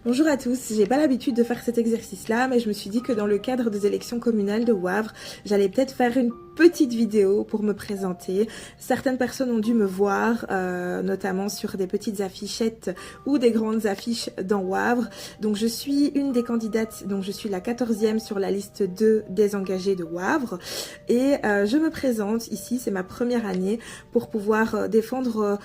Bonjour à tous, j'ai pas l'habitude de faire cet exercice-là, mais je me suis dit que dans le cadre des élections communales de Wavre, j'allais peut-être faire une petite vidéo pour me présenter. Certaines personnes ont dû me voir, notamment sur des petites affichettes ou des grandes affiches dans Wavre. Donc je suis une des candidates, donc je suis la 14e sur la liste 2 des engagés de Wavre. Et je me présente ici, c'est ma première année, pour pouvoir défendre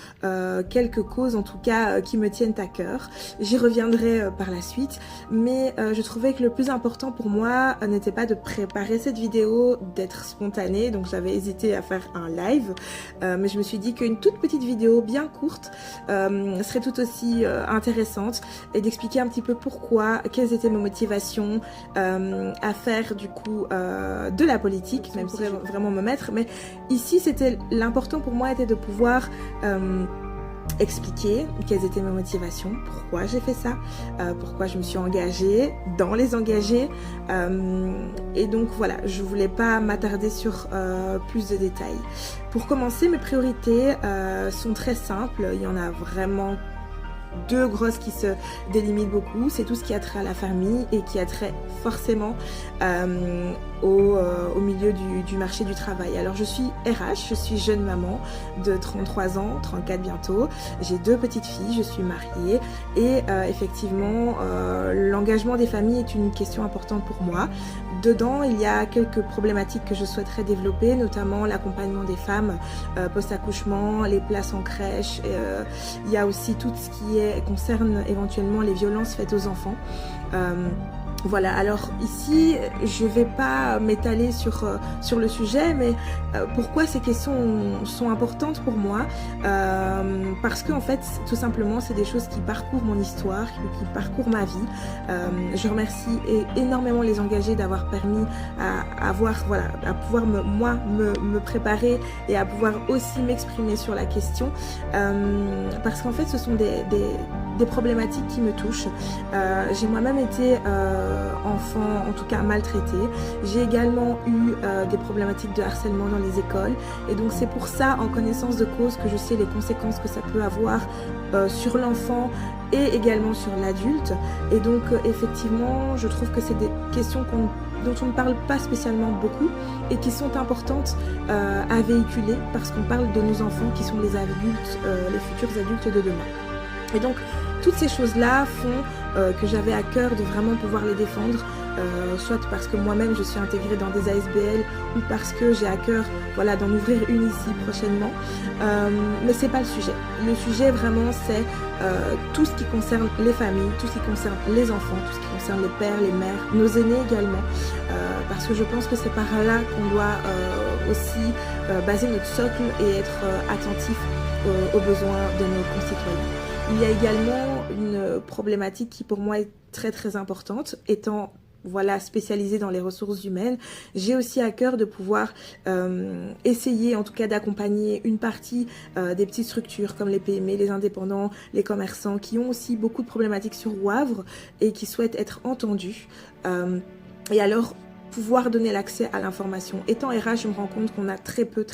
quelques causes en tout cas qui me tiennent à cœur. J'y reviendrai par la suite, mais je trouvais que le plus important pour moi n'était pas de préparer cette vidéo, d'être spontanée, donc j'avais hésité à faire un live, mais je me suis dit qu'une toute petite vidéo bien courte serait tout aussi intéressante, et d'expliquer un petit peu pourquoi, quelles étaient mes motivations à faire du coup de la politique, même si je pourrais vraiment me mettre, mais ici c'était l'important pour moi était de pouvoir expliquer quelles étaient mes motivations, pourquoi j'ai fait ça, pourquoi je me suis engagée dans les engagés, et donc voilà, je voulais pas m'attarder sur plus de détails. Pour commencer, mes priorités sont très simples, il y en a vraiment deux grosses qui se délimitent beaucoup. C'est tout ce qui a trait à la famille et qui a trait forcément au milieu du marché du travail. Alors je suis RH, je suis jeune maman de 33 ans, 34 bientôt. J'ai deux petites filles, je suis mariée et effectivement l'engagement des familles est une question importante pour moi. Dedans, il y a quelques problématiques que je souhaiterais développer, notamment l'accompagnement des femmes post-accouchement, les places en crèche. Il y a aussi tout ce qui concerne éventuellement les violences faites aux enfants. Voilà, alors ici, je vais pas m'étaler sur le sujet, mais pourquoi ces questions sont importantes pour moi, parce qu'en fait, tout simplement, c'est des choses qui parcourent mon histoire, qui parcourent ma vie. Je remercie énormément les engagés d'avoir permis à pouvoir me préparer et à pouvoir aussi m'exprimer sur la question, parce qu'en fait, ce sont des problématiques qui me touchent. J'ai moi-même été enfant, en tout cas maltraitée. J'ai également eu des problématiques de harcèlement dans les écoles, et donc c'est pour ça, en connaissance de cause, que je sais les conséquences que ça peut avoir sur l'enfant et également sur l'adulte. Et donc effectivement, je trouve que c'est des questions dont on ne parle pas spécialement beaucoup et qui sont importantes à véhiculer, parce qu'on parle de nos enfants qui sont les adultes, les futurs adultes de demain. Et donc toutes ces choses-là font que j'avais à cœur de vraiment pouvoir les défendre, soit parce que moi-même je suis intégrée dans des ASBL, ou parce que j'ai à cœur d'en ouvrir une ici prochainement. Mais c'est pas le sujet. Le sujet vraiment c'est tout ce qui concerne les familles, tout ce qui concerne les enfants, tout ce qui concerne les pères, les mères, nos aînés également, parce que je pense que c'est par là qu'on doit aussi baser notre socle et être attentif aux besoins de nos concitoyens. Il y a également une problématique qui pour moi est très très importante, étant spécialisée dans les ressources humaines. J'ai aussi à cœur de pouvoir essayer en tout cas d'accompagner une partie des petites structures comme les PME, les indépendants, les commerçants qui ont aussi beaucoup de problématiques sur Wavre et qui souhaitent être entendus. Et alors pouvoir donner l'accès à l'information. Étant RH, je me rends compte qu'on a très peu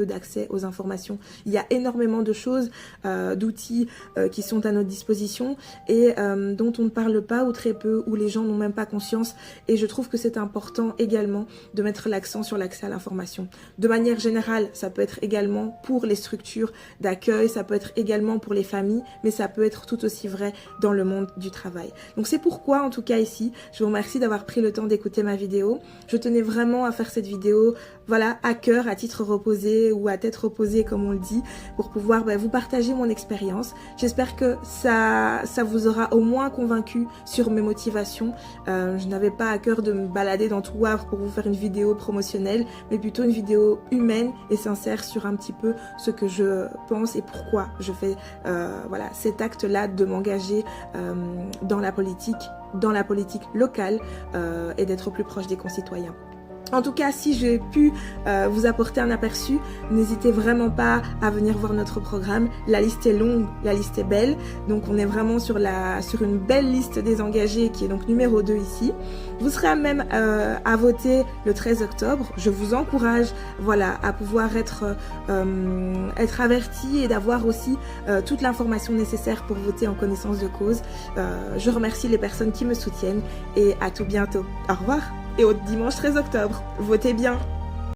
d'accès aux informations. Il y a énormément de choses, d'outils qui sont à notre disposition et dont on ne parle pas ou très peu, où les gens n'ont même pas conscience. Et je trouve que c'est important également de mettre l'accent sur l'accès à l'information. De manière générale, ça peut être également pour les structures d'accueil, ça peut être également pour les familles, mais ça peut être tout aussi vrai dans le monde du travail. Donc c'est pourquoi, en tout cas ici, je vous remercie d'avoir pris le temps d'écouter ma vidéo. Je tenais vraiment à faire cette vidéo à cœur, à titre reposé ou à tête reposée comme on le dit, pour pouvoir vous partager mon expérience. J'espère que ça vous aura au moins convaincu sur mes motivations. Je n'avais pas à cœur de me balader dans tout Wavre pour vous faire une vidéo promotionnelle, mais plutôt une vidéo humaine et sincère sur un petit peu ce que je pense et pourquoi je fais cet acte-là de m'engager dans la politique locale et d'être au plus proche des concitoyens. En tout cas, si j'ai pu vous apporter un aperçu, n'hésitez vraiment pas à venir voir notre programme. La liste est longue, la liste est belle. Donc on est vraiment sur une belle liste des engagés qui est donc numéro 2 ici. Vous serez à même à voter le 13 octobre. Je vous encourage à pouvoir être averti et d'avoir aussi toute l'information nécessaire pour voter en connaissance de cause. Je remercie les personnes qui me soutiennent et à tout bientôt. Au revoir. Et au dimanche 13 octobre, votez bien!